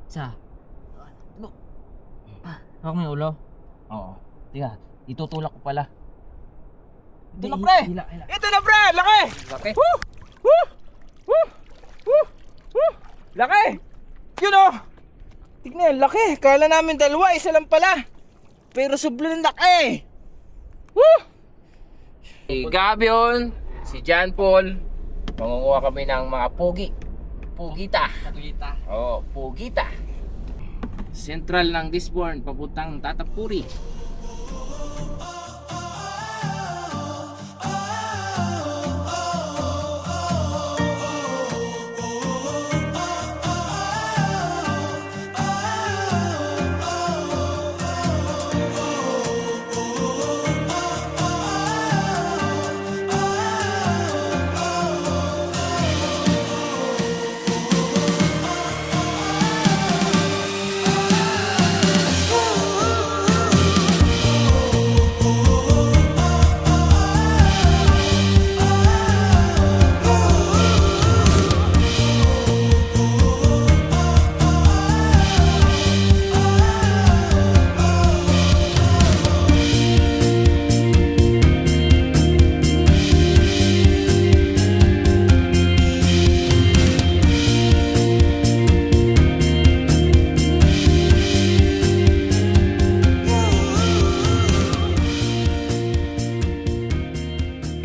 Isa. Hawak mo yung ulo. Oo. Tiga, itutulak ko pala. Ito na pre! Ito na pre! Laki! Laki? Woo! Woo! Woo! Woo! Woo! Laki! Yun o! Tignan, laki! Kala namin dalawa, isa lang pala. Pero sobrang laki! Woo! Si Gabion, si John Paul, mangunguha kami ng mga pugita. Oo, pugita. Central ng Disborn, papuntang Tatapuri.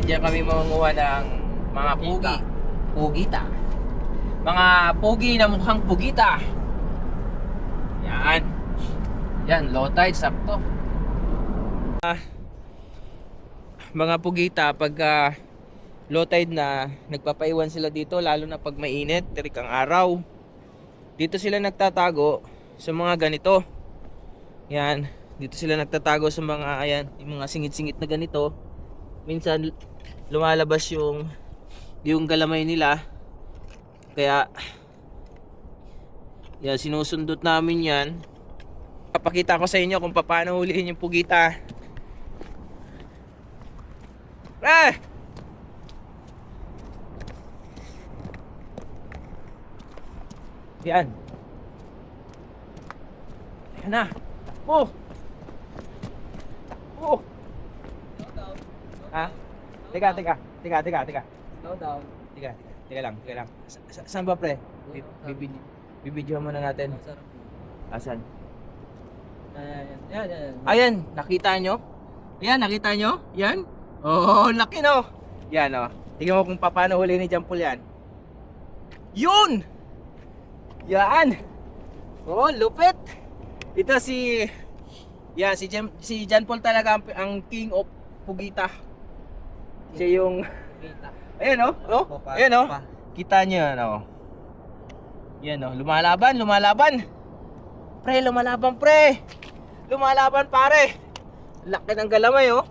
Diyan kami mangunguha ng mga pugita. Mga pugi na mukhang pugita. Yan. Yan, low tide, sakto. Mga pugita, pag low tide na, nagpapaiwan sila dito, lalo na pag mainit, tirik ang araw. Dito sila nagtatago sa mga ganito. Yan, dito sila nagtatago sa mga, ayan, yung mga singit-singit na ganito. Minsan lumalabas yung galamay nila, kaya yan, sinusundot namin yan. Papakita ko sa inyo kung paano hulihin yung pugita. Yan. Ayan na. Oh. Ha? Teka. Slow down. Teka lang. Saan ba pre? Bibidyohan muna natin. Asan? Ayan, nakita nyo? Ayan, nakita nyo? Yan? Oh, laki no? Yan oh. Tingnan mo kung paano huli ni John Paul yan. Yun! Yan! Oh, lupit! Ito yan, si John Paul talaga ang king of pugita. Siya yung ayan oh. Ayan oh. Kita nyo yan oh. Yan oh, lumalaban. Pre, lumalaban pre. Lumalaban pare. Laki ng galamay oh.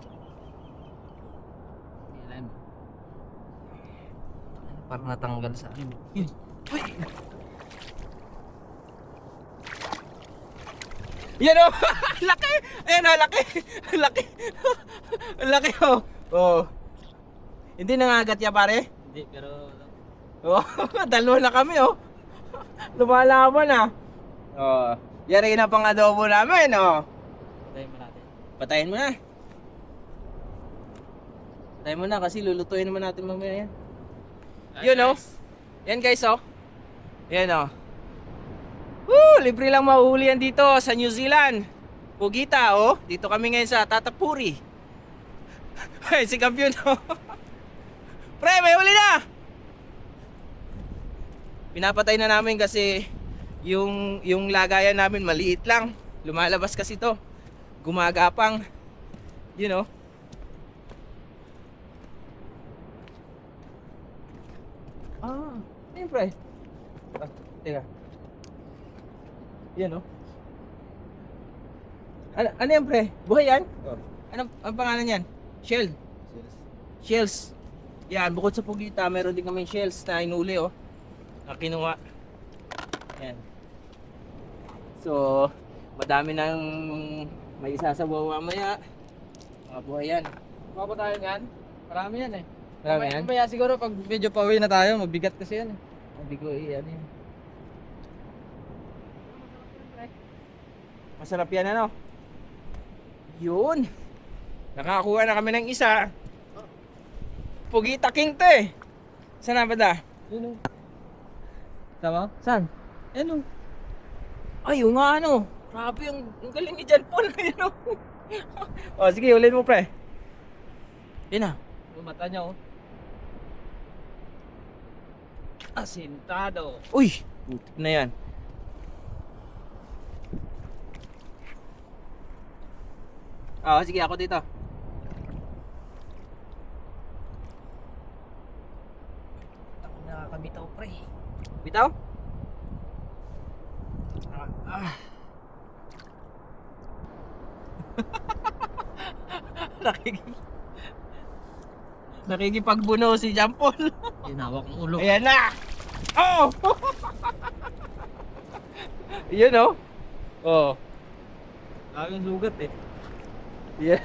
Parang natanggal sa akin. Yan oh. Laki. Ayan oh, laki oh. Oh. Hindi nangagat ya pare? Hindi, pero oh, dalawa na kami oh. Lumalaban ah. Oh, yari na pang adobo namin oh. Patayin mo natin. Patayin mo na kasi lulutuin naman natin mamaya yan. Yun oh. Yan guys oh. Yan oh. Woo, libre lang mahuhuli yan dito sa New Zealand. Pugita oh. Dito kami ngayon sa Tatapuri. Ay, si Kampiyon oh. Pre, may huli na! Pinapatay na namin kasi yung lagayan namin maliit lang. Lumalabas kasi to. Gumagapang. You know. Ayun pre. Teka. Yan oh. Ano yan pre? Buhay yan? Ano ang pangalan yan? Shells. Yan, bukod sa pugita, meron din kaming shells na inuli oh. Na kinuha. Yan. So, madami nang may isasabaw mamaya. Mga buhay yan. Mga pa tayo yan? Marami yan eh. Marami yan? Mamaya siguro pag medyo pauwi na tayo, mabigat kasi yan eh. Hindi ko ano yan. Masarap yan ano. Yun. Nakakuha na kami ng isa. Pugita King to eh. Saan na ba da? Yun o. Tama? Saan? Ano? Ay, yung nga ano. Grabe, ang galing ni John Paul. Ayun, oh. Oh, sige, ulit mo pre. Yan na. Yung mata niya oh. Asintado. Uy, putik na yan. Ah, sige, ako dito. Ako nakakabitaw pre. Bitaw? Nakikip... Nakikipagbuno si John Paul. Ginawak ng ulo. Ayan na! Oh! Yun oh. Oh. Laging sugat eh. Yeah.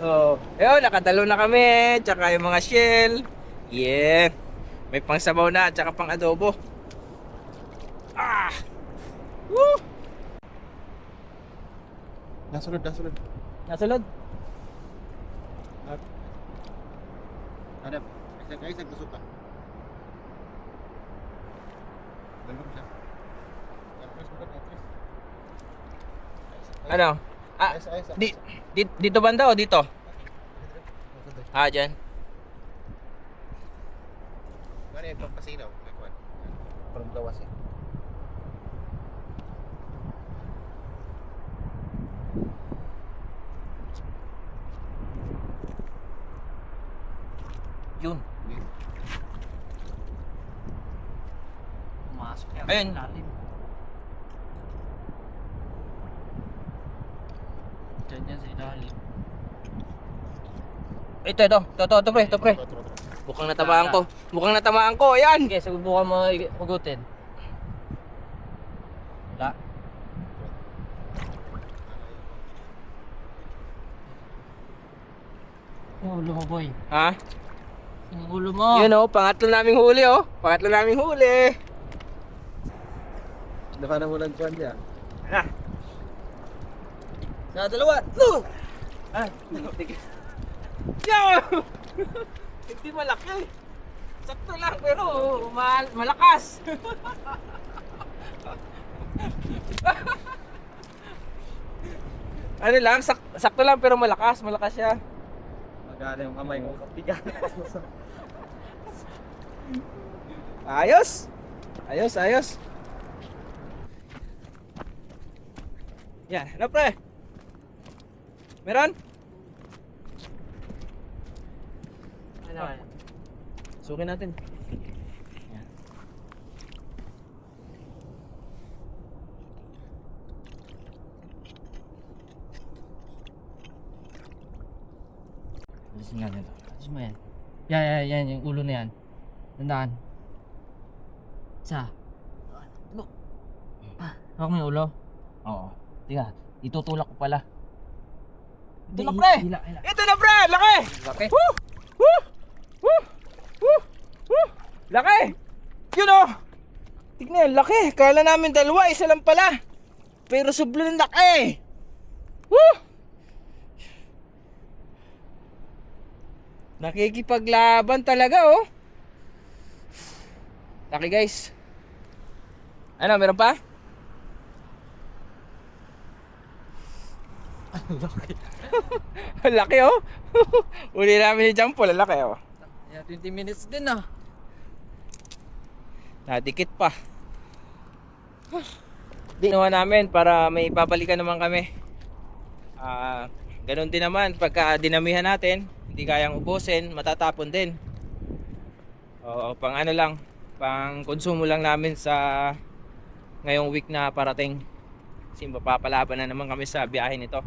Oh. Ayun, nakatalo na kami. Tsaka yung mga shell. Yeah. May pang sabaw na, tsaka pang adobo. Ah! Woo! Nasulod, nasulod. Nasulod. Hadap. Isag tusok ka. Dalawang siya. Atras mo ka, atras. Ano? Ah, Ayos, ayos. dito banda o dito? Ah, dyan. Ano yung pampasinaw? Parang gawas eh. Yun. Pumasok yan. Ayun. Lalim. Diyan yan sa ilalim. Ito pre, ito pre. Tro. Mukhang natamaan ko. Mukhang natamaan ko, ayan. Sige, subukan mo hugutin. Wala. Yung ulo mo boy. Ha? Yung ulo mo. Yun oh, pangatlo naming huli oh. Pangatlo naming huli. Naka na mo lang kuhan niya. Na. Sa dalawa. Ah, yo! Hindi malaki. Sakto lang pero malakas. Ano lang, sakto lang pero malakas siya. Magana yung kamay mo. Kapigan. Ayos. Yan, ano pre? Meron? Ano? Sukin natin. Yan. Alisin natin ito. Alis mo yan. Yan, yung ulo na yan. Tandaan. Isa. Ano? Hawak mo yung ulo? Oo. Tiga, itutulak ko pala. Ito na Hindi, pre! hila. Ito na pre! Laki! Laki. Woo! Woo! Woo! Woo! Woo! Laki! Yun oh! Tignan, laki! Kala namin dalawa, isa lang pala. Pero sobrang laki! Woo! Nakikipaglaban talaga oh. Laki guys. Ano, meron pa? Laki. Laki oh. Uli namin ni Jampo, lalaki oh. Yeah, 20 minutes din ah. Nadikit pa. Ginawa namin para may babalikan naman kami. Ganun din naman pagka dinamihan natin, hindi kayang ubusin, matatapon din. Oo, pang ano lang, pang konsumo lang namin sa ngayong week na parating. Kasi mapapalaban na naman kami sa biyahe nito.